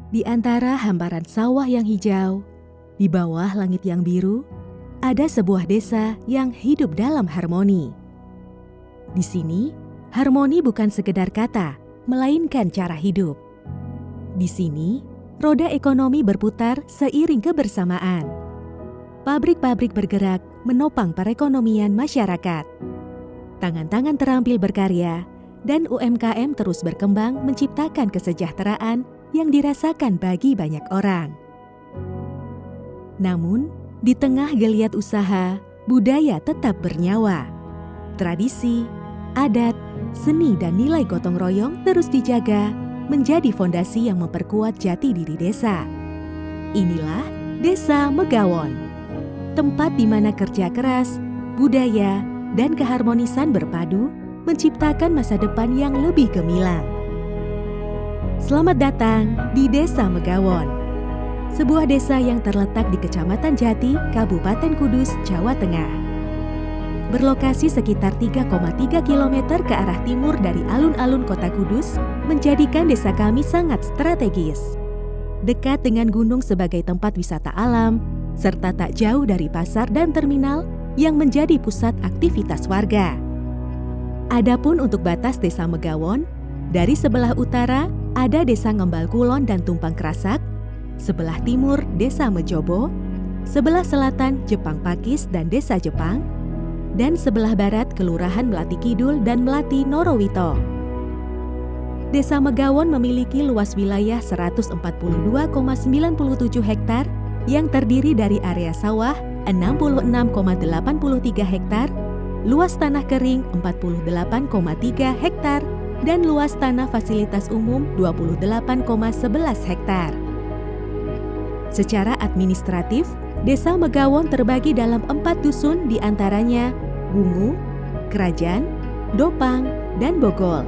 Di antara hamparan sawah yang hijau, di bawah langit yang biru, ada sebuah desa yang hidup dalam harmoni. Di sini, harmoni bukan sekedar kata, melainkan cara hidup. Di sini, roda ekonomi berputar seiring kebersamaan. Pabrik-pabrik bergerak menopang perekonomian masyarakat. Tangan-tangan terampil berkarya, dan UMKM terus berkembang menciptakan kesejahteraan yang dirasakan bagi banyak orang. Namun, di tengah geliat usaha, budaya tetap bernyawa. Tradisi, adat, seni dan nilai gotong royong terus dijaga, menjadi fondasi yang memperkuat jati diri desa. Inilah Desa Megawon, tempat di mana kerja keras, budaya, dan keharmonisan berpadu menciptakan masa depan yang lebih gemilang. Selamat datang di Desa Megawon, sebuah desa yang terletak di Kecamatan Jati, Kabupaten Kudus, Jawa Tengah. Berlokasi sekitar 3,3 km ke arah timur dari alun-alun kota Kudus, menjadikan desa kami sangat strategis. Dekat dengan gunung sebagai tempat wisata alam, serta tak jauh dari pasar dan terminal yang menjadi pusat aktivitas warga. Adapun untuk batas Desa Megawon, dari sebelah utara ada Desa Ngembal Kulon dan Tumpang Krasak, sebelah timur Desa Mejobo, sebelah selatan Jepang Pakis dan Desa Jepang, dan sebelah barat Kelurahan Melati Kidul dan Melati Norowito. Desa Megawon memiliki luas wilayah 142,97 hektar yang terdiri dari area sawah 66,83 hektar, luas tanah kering 48,3 hektar, dan luas tanah fasilitas umum 28,11 hektar. Secara administratif, Desa Megawon terbagi dalam 4 dusun, diantaranya Bungu, Kerajaan, Dopang, dan Bogol,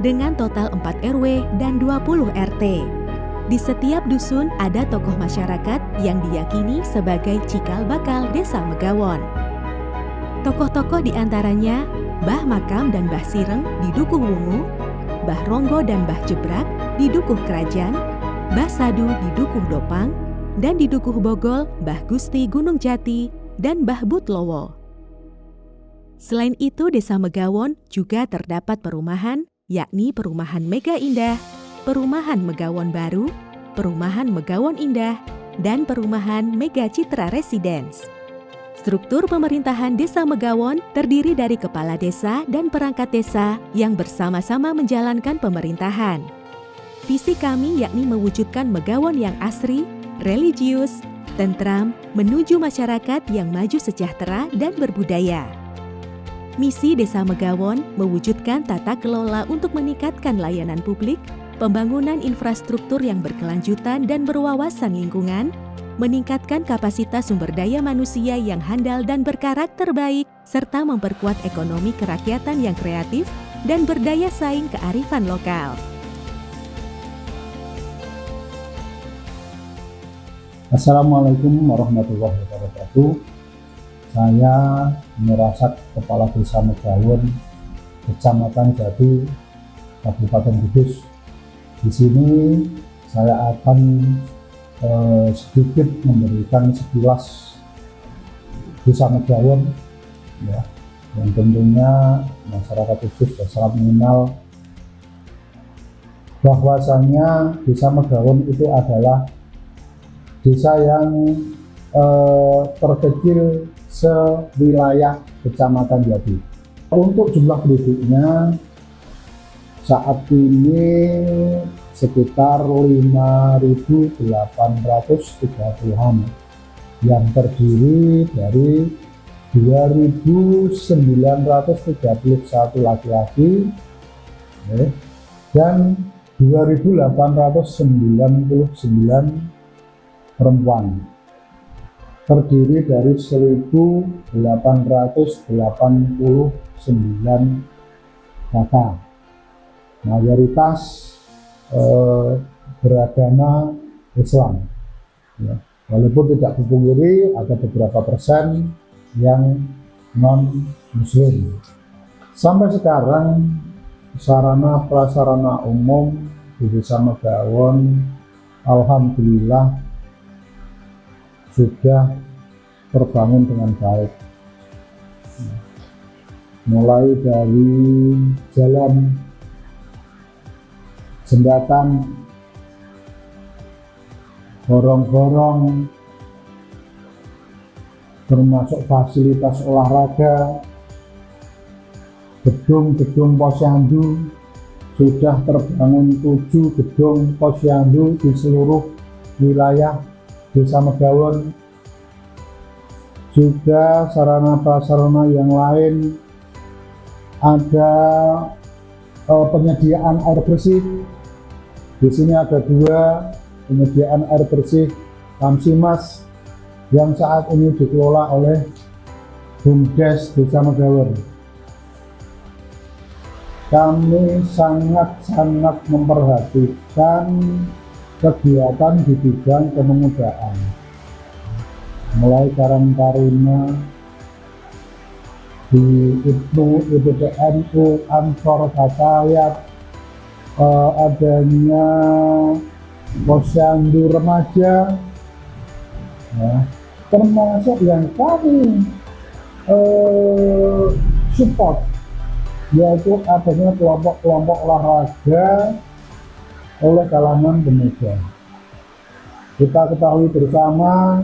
dengan total 4 RW dan 20 RT. Di setiap dusun ada tokoh masyarakat yang diyakini sebagai cikal bakal Desa Megawon. Tokoh-tokoh diantaranya Mbah Makam dan Mbah Sireng di Dukuh Wungu, Mbah Ronggo dan Mbah Jebrak di Dukuh Kerajaan, Mbah Sadu di Dukuh Dopang, dan di Dukuh Bogol Mbah Gusti Gunung Jati dan Mbah Butlowo. Selain itu, Desa Megawon juga terdapat perumahan, yakni Perumahan Mega Indah, Perumahan Megawon Baru, Perumahan Megawon Indah, dan Perumahan Mega Citra Residence. Struktur pemerintahan Desa Megawon terdiri dari kepala desa dan perangkat desa yang bersama-sama menjalankan pemerintahan. Visi kami yakni mewujudkan Megawon yang asri, religius, tentram, menuju masyarakat yang maju sejahtera dan berbudaya. Misi Desa Megawon mewujudkan tata kelola untuk meningkatkan layanan publik, pembangunan infrastruktur yang berkelanjutan dan berwawasan lingkungan, meningkatkan kapasitas sumber daya manusia yang handal dan berkarakter baik, serta memperkuat ekonomi kerakyatan yang kreatif dan berdaya saing kearifan lokal. Assalamualaikum warahmatullahi wabarakatuh. Saya Nurasad, Kepala Desa Megawon, Kecamatan Jati, Kabupaten Kudus. Di sini saya akan sedikit memberikan sekilas Desa Megawon, ya, yang tentunya masyarakat Kudus sangat mengenal bahwasanya Desa Megawon itu adalah desa yang terkecil sewilayah Kecamatan Jati. Untuk jumlah penduduknya saat ini sekitar 5.830-an, yang terdiri dari 2.931 laki-laki dan 2.899 perempuan, terdiri dari 1.889 kakak. Mayoritas beragama Islam, ya. Walaupun tidak dipungkiri ada beberapa persen yang non-Muslim. Sampai sekarang sarana prasarana umum di Desa Megawon alhamdulillah sudah terbangun dengan baik. Mulai dari jalan jembatan, gorong-gorong, termasuk fasilitas olahraga, gedung-gedung posyandu, sudah terbangun 7 gedung posyandu di seluruh wilayah Desa Megawon. Juga sarana prasarana yang lain, ada penyediaan air bersih. Di sini ada 2 penyediaan air bersih Kamsimas yang saat ini dikelola oleh BUMDes Desa Megawon. Kami sangat-sangat memperhatikan kegiatan di bidang kepemudaan, mulai Karang Taruna, di IPDNU, Ansor Fatayat, adanya posyandu remaja, ya, termasuk yang kami support, yaitu adanya kelompok-kelompok olahraga oleh kalangan pemuda. Kita ketahui bersama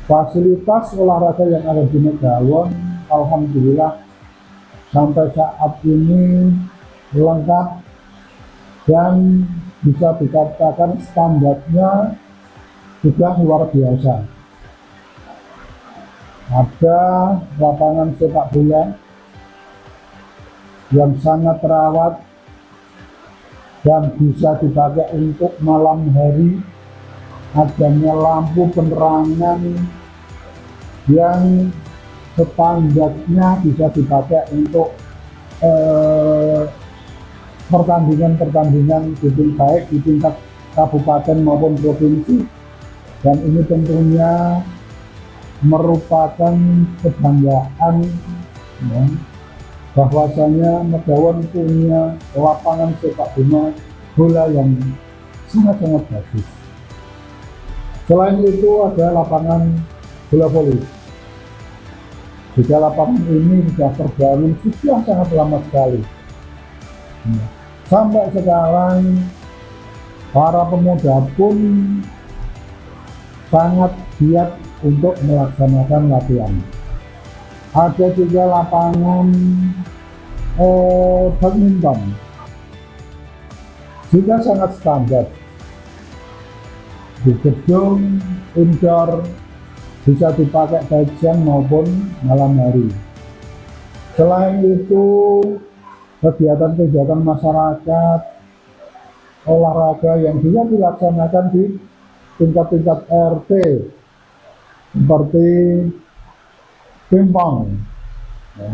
fasilitas olahraga yang ada di Megawon, alhamdulillah sampai saat ini lengkap dan bisa dikatakan standarnya sudah luar biasa. Ada lapangan sepak bola yang sangat terawat dan bisa dipakai untuk malam hari, adanya lampu penerangan yang standarnya bisa dipakai untuk pertandingan-pertandingan baik di tingkat kabupaten maupun provinsi, dan ini tentunya merupakan kebanggaan, ya, bahwasanya Megawon punya lapangan sepak bola yang sangat-sangat bagus. Selain itu ada lapangan bola voli. Juga lapangan ini sudah terbangun sudah sangat lama sekali. Sampai sekarang para pemuda pun sangat giat untuk melaksanakan latihan. Ada juga lapangan badminton, juga sangat standar. Di gedung indoor bisa dipakai baik siang maupun malam hari. Selain itu, kegiatan-kegiatan masyarakat olahraga yang juga dilaksanakan di tingkat-tingkat RT seperti pingpong, ya,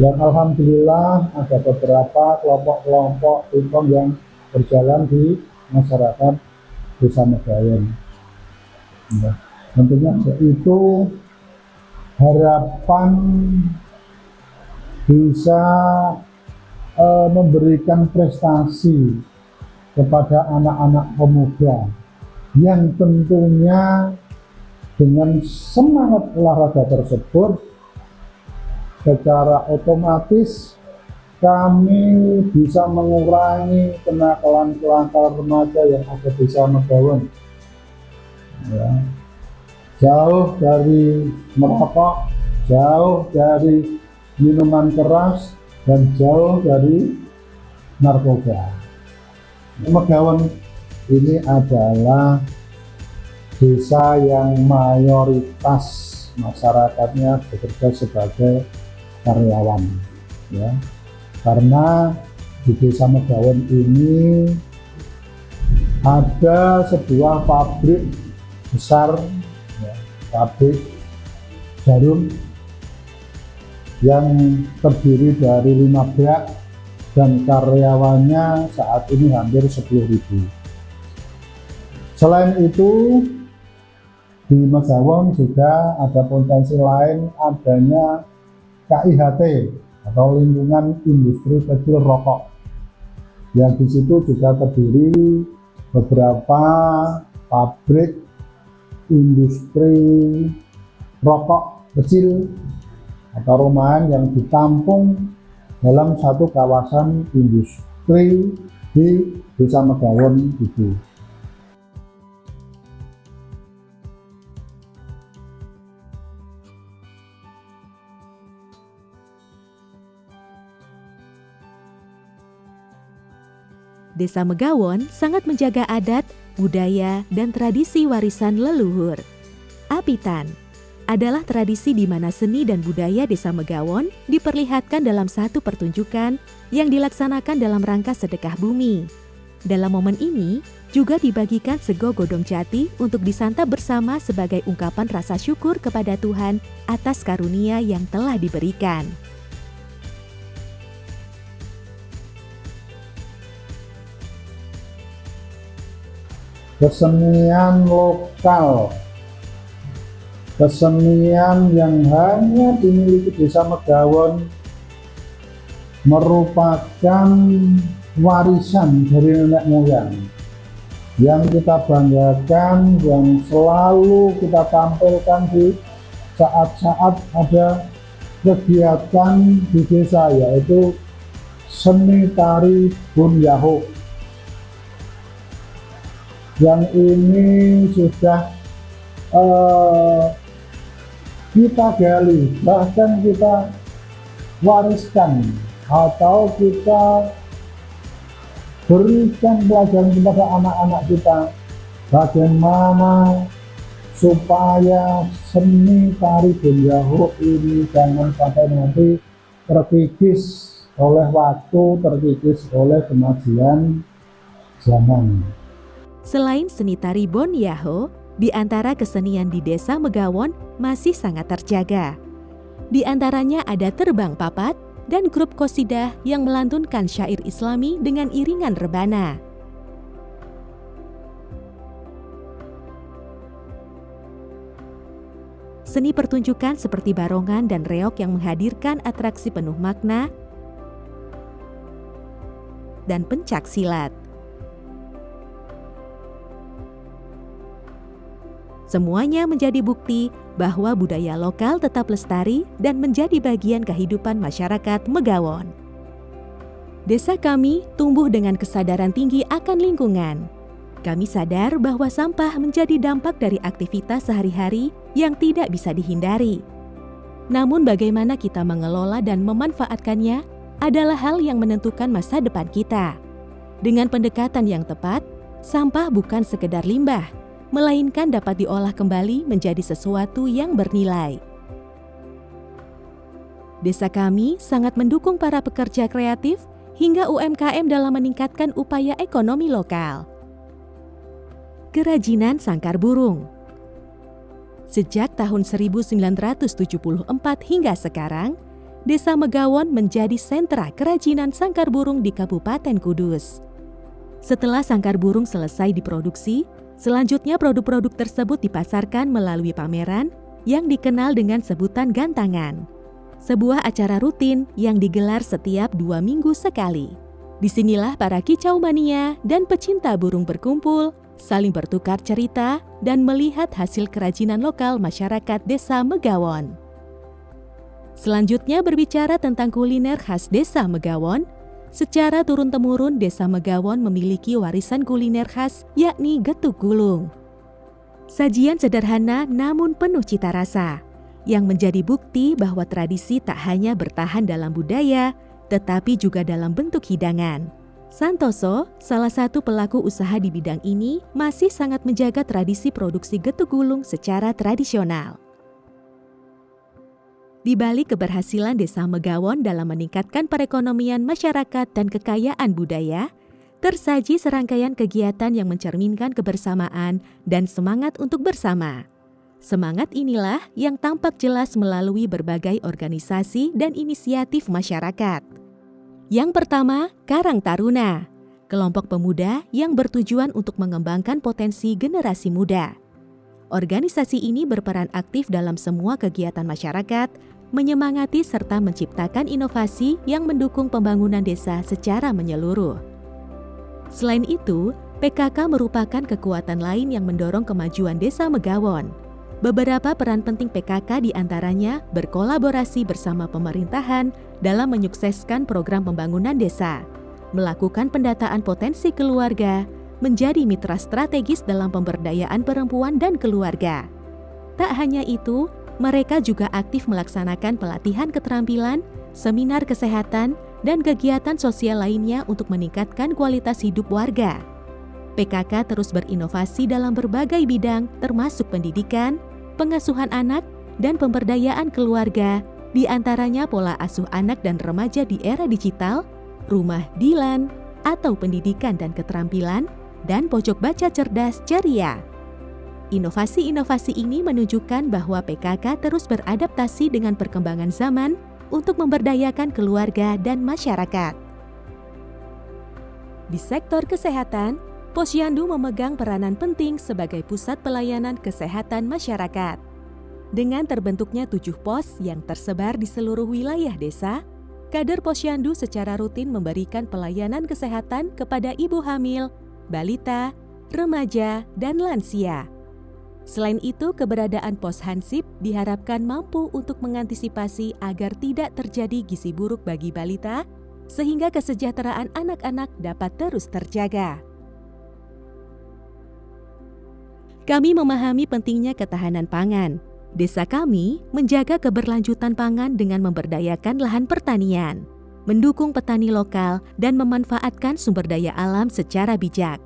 yang alhamdulillah ada beberapa kelompok-kelompok pingpong yang berjalan di masyarakat Desa Megawon. Ya, tentunya itu harapan bisa memberikan prestasi kepada anak-anak pemuda yang tentunya dengan semangat olahraga tersebut secara otomatis kami bisa mengurangi kenakalan remaja yang ada di Desa Megawon, ya. Jauh dari merokok, jauh dari minuman keras, dan jauh dari narkoba. Megawon ini adalah desa yang mayoritas masyarakatnya bekerja sebagai karyawan, ya, karena di Desa Megawon ini ada sebuah pabrik besar, ya, pabrik jarum yang terdiri dari 5 bak dan karyawannya saat ini hampir 10.000. Selain itu, di Megawon juga ada potensi lain adanya KIHT atau lingkungan industri kecil rokok, yang di situ juga terdiri beberapa pabrik industri rokok kecil atau rumahan yang ditampung dalam satu kawasan industri di Desa Megawon itu. Desa Megawon sangat menjaga adat, budaya, dan tradisi warisan leluhur. Apitan adalah tradisi di mana seni dan budaya Desa Megawon diperlihatkan dalam satu pertunjukan yang dilaksanakan dalam rangka sedekah bumi. Dalam momen ini juga dibagikan sego godong jati untuk disantap bersama sebagai ungkapan rasa syukur kepada Tuhan atas karunia yang telah diberikan. Kesenian lokal, kesenian yang hanya dimiliki Desa Megawon merupakan warisan dari nenek moyang yang kita banggakan, yang selalu kita tampilkan di saat-saat ada kegiatan di desa, yaitu seni tari Bunyaho. Yang ini sudah kita gali, bahkan kita wariskan atau kita berikan pelajaran kepada anak-anak kita bagaimana supaya seni tari Bunyaho ini jangan sampai nanti terkikis oleh waktu, terkikis oleh kemajuan zaman. Selain seni tari Bunyaho, di antara kesenian di Desa Megawon masih sangat terjaga. Di antaranya ada terbang papat dan grup qosidah yang melantunkan syair Islami dengan iringan rebana. Seni pertunjukan seperti barongan dan reog yang menghadirkan atraksi penuh makna dan pencak silat. Semuanya menjadi bukti bahwa budaya lokal tetap lestari dan menjadi bagian kehidupan masyarakat Megawon. Desa kami tumbuh dengan kesadaran tinggi akan lingkungan. Kami sadar bahwa sampah menjadi dampak dari aktivitas sehari-hari yang tidak bisa dihindari. Namun bagaimana kita mengelola dan memanfaatkannya adalah hal yang menentukan masa depan kita. Dengan pendekatan yang tepat, sampah bukan sekedar limbah, melainkan dapat diolah kembali menjadi sesuatu yang bernilai. Desa kami sangat mendukung para pekerja kreatif hingga UMKM dalam meningkatkan upaya ekonomi lokal. Kerajinan sangkar burung. Sejak tahun 1974 hingga sekarang, Desa Megawon menjadi sentra kerajinan sangkar burung di Kabupaten Kudus. Setelah sangkar burung selesai diproduksi, selanjutnya produk-produk tersebut dipasarkan melalui pameran yang dikenal dengan sebutan gantangan. Sebuah acara rutin yang digelar setiap 2 minggu sekali. Disinilah para kicau mania dan pecinta burung berkumpul, saling bertukar cerita, dan melihat hasil kerajinan lokal masyarakat Desa Megawon. Selanjutnya berbicara tentang kuliner khas Desa Megawon. Secara turun-temurun Desa Megawon memiliki warisan kuliner khas yakni getuk gulung. Sajian sederhana namun penuh cita rasa, yang menjadi bukti bahwa tradisi tak hanya bertahan dalam budaya, tetapi juga dalam bentuk hidangan. Santoso, salah satu pelaku usaha di bidang ini, masih sangat menjaga tradisi produksi getuk gulung secara tradisional. Di balik keberhasilan Desa Megawon dalam meningkatkan perekonomian masyarakat dan kekayaan budaya, tersaji serangkaian kegiatan yang mencerminkan kebersamaan dan semangat untuk bersama. Semangat inilah yang tampak jelas melalui berbagai organisasi dan inisiatif masyarakat. Yang pertama, Karang Taruna, kelompok pemuda yang bertujuan untuk mengembangkan potensi generasi muda. Organisasi ini berperan aktif dalam semua kegiatan masyarakat, menyemangati serta menciptakan inovasi yang mendukung pembangunan desa secara menyeluruh. Selain itu, PKK merupakan kekuatan lain yang mendorong kemajuan Desa Megawon. Beberapa peran penting PKK diantaranya berkolaborasi bersama pemerintahan dalam menyukseskan program pembangunan desa, melakukan pendataan potensi keluarga, menjadi mitra strategis dalam pemberdayaan perempuan dan keluarga. Tak hanya itu, mereka juga aktif melaksanakan pelatihan keterampilan, seminar kesehatan, dan kegiatan sosial lainnya untuk meningkatkan kualitas hidup warga. PKK terus berinovasi dalam berbagai bidang termasuk pendidikan, pengasuhan anak, dan pemberdayaan keluarga, di antaranya pola asuh anak dan remaja di era digital, rumah Dilan, atau pendidikan dan keterampilan, dan pojok baca cerdas ceria. Inovasi-inovasi ini menunjukkan bahwa PKK terus beradaptasi dengan perkembangan zaman untuk memberdayakan keluarga dan masyarakat. Di sektor kesehatan, Posyandu memegang peranan penting sebagai pusat pelayanan kesehatan masyarakat. Dengan terbentuknya 7 pos yang tersebar di seluruh wilayah desa, kader Posyandu secara rutin memberikan pelayanan kesehatan kepada ibu hamil, balita, remaja, dan lansia. Selain itu, keberadaan pos Hansip diharapkan mampu untuk mengantisipasi agar tidak terjadi gizi buruk bagi balita, sehingga kesejahteraan anak-anak dapat terus terjaga. Kami memahami pentingnya ketahanan pangan. Desa kami menjaga keberlanjutan pangan dengan memberdayakan lahan pertanian, mendukung petani lokal, dan memanfaatkan sumber daya alam secara bijak.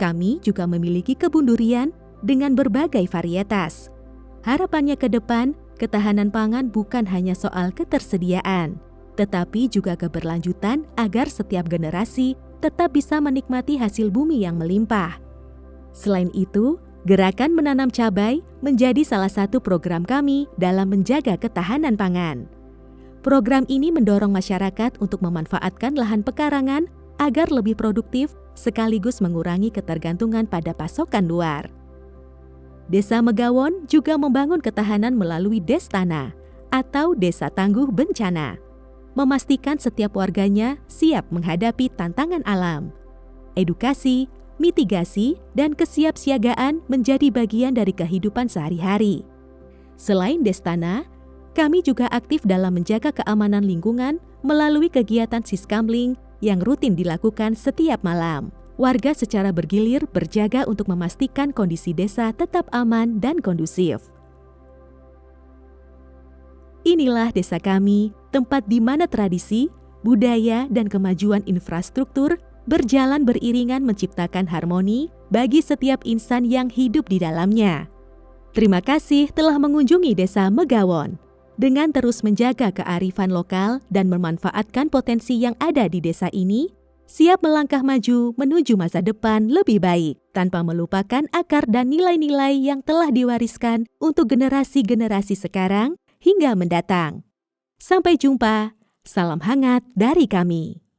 Kami juga memiliki kebun durian dengan berbagai varietas. Harapannya ke depan, ketahanan pangan bukan hanya soal ketersediaan, tetapi juga keberlanjutan agar setiap generasi tetap bisa menikmati hasil bumi yang melimpah. Selain itu, Gerakan Menanam Cabai menjadi salah satu program kami dalam menjaga ketahanan pangan. Program ini mendorong masyarakat untuk memanfaatkan lahan pekarangan agar lebih produktif sekaligus mengurangi ketergantungan pada pasokan luar. Desa Megawon juga membangun ketahanan melalui Destana atau Desa Tangguh Bencana, memastikan setiap warganya siap menghadapi tantangan alam. Edukasi, mitigasi, dan kesiapsiagaan menjadi bagian dari kehidupan sehari-hari. Selain Destana, kami juga aktif dalam menjaga keamanan lingkungan melalui kegiatan Siskamling yang rutin dilakukan setiap malam. Warga secara bergilir berjaga untuk memastikan kondisi desa tetap aman dan kondusif. Inilah desa kami, tempat di mana tradisi, budaya, dan kemajuan infrastruktur berjalan beriringan menciptakan harmoni bagi setiap insan yang hidup di dalamnya. Terima kasih telah mengunjungi Desa Megawon. Dengan terus menjaga kearifan lokal dan memanfaatkan potensi yang ada di desa ini, siap melangkah maju menuju masa depan lebih baik, tanpa melupakan akar dan nilai-nilai yang telah diwariskan untuk generasi-generasi sekarang hingga mendatang. Sampai jumpa, salam hangat dari kami.